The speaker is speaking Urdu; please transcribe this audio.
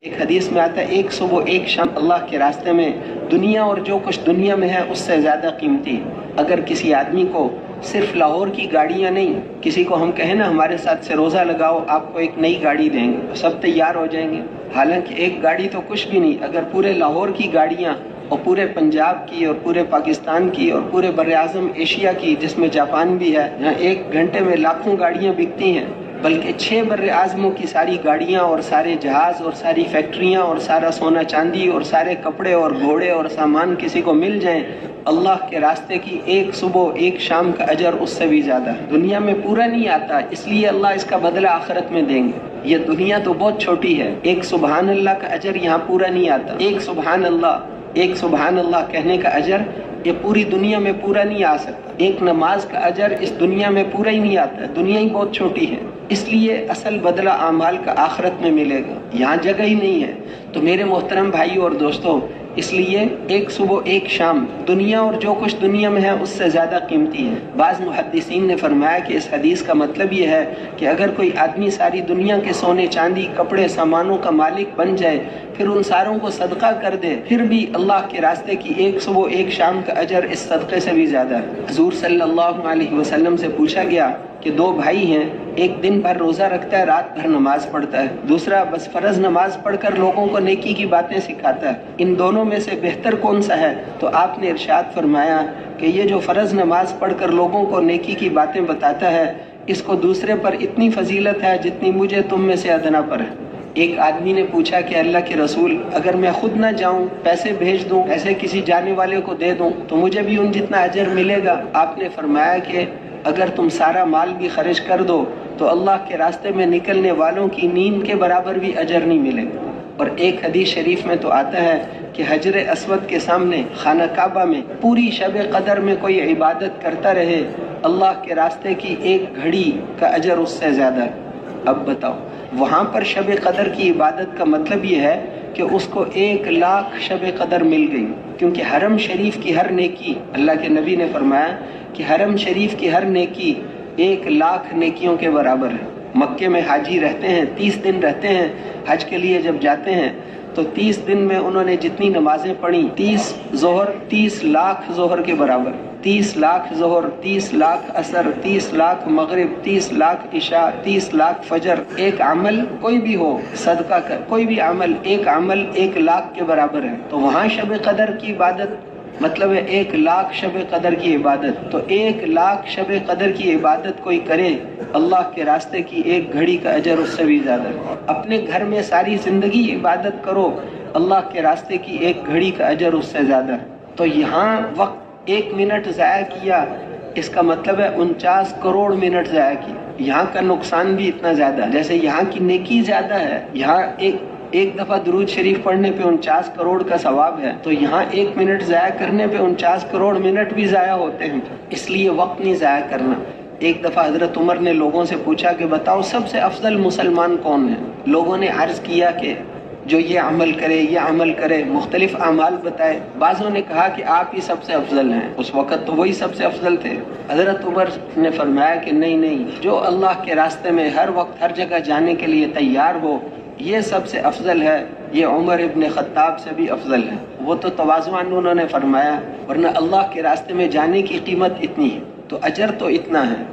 ایک حدیث میں آتا ہے ایک صبح ایک شام اللہ کے راستے میں دنیا اور جو کچھ دنیا میں ہے اس سے زیادہ قیمتی ہے۔ اگر کسی آدمی کو صرف لاہور کی گاڑیاں نہیں، کسی کو ہم کہیں نا ہمارے ساتھ سے روزہ لگاؤ آپ کو ایک نئی گاڑی دیں گے تو سب تیار ہو جائیں گے، حالانکہ ایک گاڑی تو کچھ بھی نہیں۔ اگر پورے لاہور کی گاڑیاں اور پورے پنجاب کی اور پورے پاکستان کی اور پورے براعظم ایشیا کی، جس میں جاپان بھی ہے، جہاں ایک گھنٹے میں لاکھوں گاڑیاں بکتی ہیں، بلکہ 6 براعظموں کی ساری گاڑیاں اور سارے جہاز اور ساری فیکٹریاں اور سارا سونا چاندی اور سارے کپڑے اور گھوڑے اور سامان کسی کو مل جائیں، اللہ کے راستے کی ایک صبح ایک شام کا اجر اس سے بھی زیادہ ہے۔ دنیا میں پورا نہیں آتا، اس لیے اللہ اس کا بدلہ آخرت میں دیں گے۔ یہ دنیا تو بہت چھوٹی ہے، ایک سبحان اللہ کا اجر یہاں پورا نہیں آتا۔ ایک سبحان اللہ کہنے کا اجر یہ پوری دنیا میں پورا نہیں آ سکتا۔ ایک نماز کا اجر اس دنیا میں پورا ہی نہیں آتا، دنیا ہی بہت چھوٹی ہے، اس لیے اصل بدلہ اعمال کا آخرت میں ملے گا، یہاں جگہ ہی نہیں ہے۔ تو میرے محترم بھائیو اور دوستو، اس لیے ایک صبح ایک شام دنیا اور جو کچھ دنیا میں ہے اس سے زیادہ قیمتی ہے۔ بعض محدثین نے فرمایا کہ اس حدیث کا مطلب یہ ہے کہ اگر کوئی آدمی ساری دنیا کے سونے چاندی کپڑے سامانوں کا مالک بن جائے، پھر ان ساروں کو صدقہ کر دے، پھر بھی اللہ کے راستے کی ایک صبح ایک شام کا اجر اس صدقے سے بھی زیادہ ہے۔ حضور صلی اللہ علیہ وسلم سے پوچھا گیا کہ 2 بھائی ہیں، ایک دن بھر روزہ رکھتا ہے، رات بھر نماز پڑھتا ہے، دوسرا بس فرض نماز پڑھ کر لوگوں کو نیکی کی باتیں سکھاتا ہے، ان دونوں میں سے بہتر کون سا ہے؟ تو آپ نے ارشاد فرمایا کہ یہ جو فرض نماز پڑھ کر لوگوں کو نیکی کی باتیں بتاتا ہے، اس کو دوسرے پر اتنی فضیلت ہے جتنی مجھے تم میں سے ادنا پر ہے۔ ایک آدمی نے پوچھا کہ اللہ کے رسول، اگر میں خود نہ جاؤں، پیسے بھیج دوں، ایسے کسی جانے والے کو دے دوں تو مجھے بھی ان جتنا اجر ملے گا؟ آپ نے فرمایا کہ اگر تم سارا مال بھی خرچ کر دو تو اللہ کے راستے میں نکلنے والوں کی نیند کے برابر بھی اجر نہیں ملے گا۔ اور ایک حدیث شریف میں تو آتا ہے کہ حجر اسود کے سامنے خانہ کعبہ میں پوری شب قدر میں کوئی عبادت کرتا رہے، اللہ کے راستے کی ایک گھڑی کا اجر اس سے زیادہ ہے۔ اب بتاؤ، وہاں پر شب قدر کی عبادت کا مطلب یہ ہے کہ اس کو 1,00,000 شب قدر مل گئی، کیونکہ حرم شریف کی ہر نیکی، اللہ کے نبی نے فرمایا کہ حرم شریف کی ہر نیکی 1,00,000 نیکیوں کے برابر ہے۔ مکے میں حاجی رہتے ہیں، 30 دن رہتے ہیں، حج کے لیے جب جاتے ہیں تو 30 دن میں انہوں نے جتنی نمازیں پڑھی، 30 ظہر 30,00,000 ظہر کے برابر، 30,00,000 ظہر، 30,00,000 عصر، 30,00,000 مغرب، 30,00,000 عشاء، 30,00,000 فجر۔ ایک عمل کوئی بھی ہو، صدقہ کر، کوئی بھی عمل، ایک عمل 1,00,000 کے برابر ہے۔ تو وہاں شب قدر کی عبادت مطلب ہے 1,00,000 شب قدر کی عبادت۔ تو 1,00,000 شب قدر کی عبادت کوئی کرے، اللہ کے راستے کی ایک گھڑی کا اجر اس سے بھی زیادہ ہے۔ اپنے گھر میں ساری زندگی عبادت کرو، اللہ کے راستے کی ایک گھڑی کا اجر اس سے زیادہ ہے۔ تو یہاں وقت 1 منٹ ضائع کیا، اس کا مطلب ہے 49 کروڑ منٹ ضائع کی۔ یہاں کا نقصان بھی اتنا زیادہ ہے، جیسے یہاں کی نیکی زیادہ ہے، یہاں ایک دفعہ درود شریف پڑھنے پہ 49 کروڑ کا ثواب ہے، تو یہاں 1 منٹ ضائع کرنے پہ 49 کروڑ منٹ بھی ضائع ہوتے ہیں۔ اس لیے وقت نہیں ضائع کرنا۔ ایک دفعہ حضرت عمر نے لوگوں سے پوچھا کہ بتاؤ سب سے افضل مسلمان کون ہے؟ لوگوں نے عرض کیا کہ جو یہ عمل کرے، یہ عمل کرے، مختلف اعمال بتائے۔ بعضوں نے کہا کہ آپ ہی سب سے افضل ہیں، اس وقت تو وہی سب سے افضل تھے۔ حضرت عمر نے فرمایا کہ نہیں، جو اللہ کے راستے میں ہر وقت ہر جگہ جانے کے لیے تیار ہو، یہ سب سے افضل ہے، یہ عمر ابن خطاب سے بھی افضل ہے۔ وہ تو تواضعاً انہوں نے فرمایا، ورنہ اللہ کے راستے میں جانے کی قیمت اتنی ہے، تو اجر تو اتنا ہے۔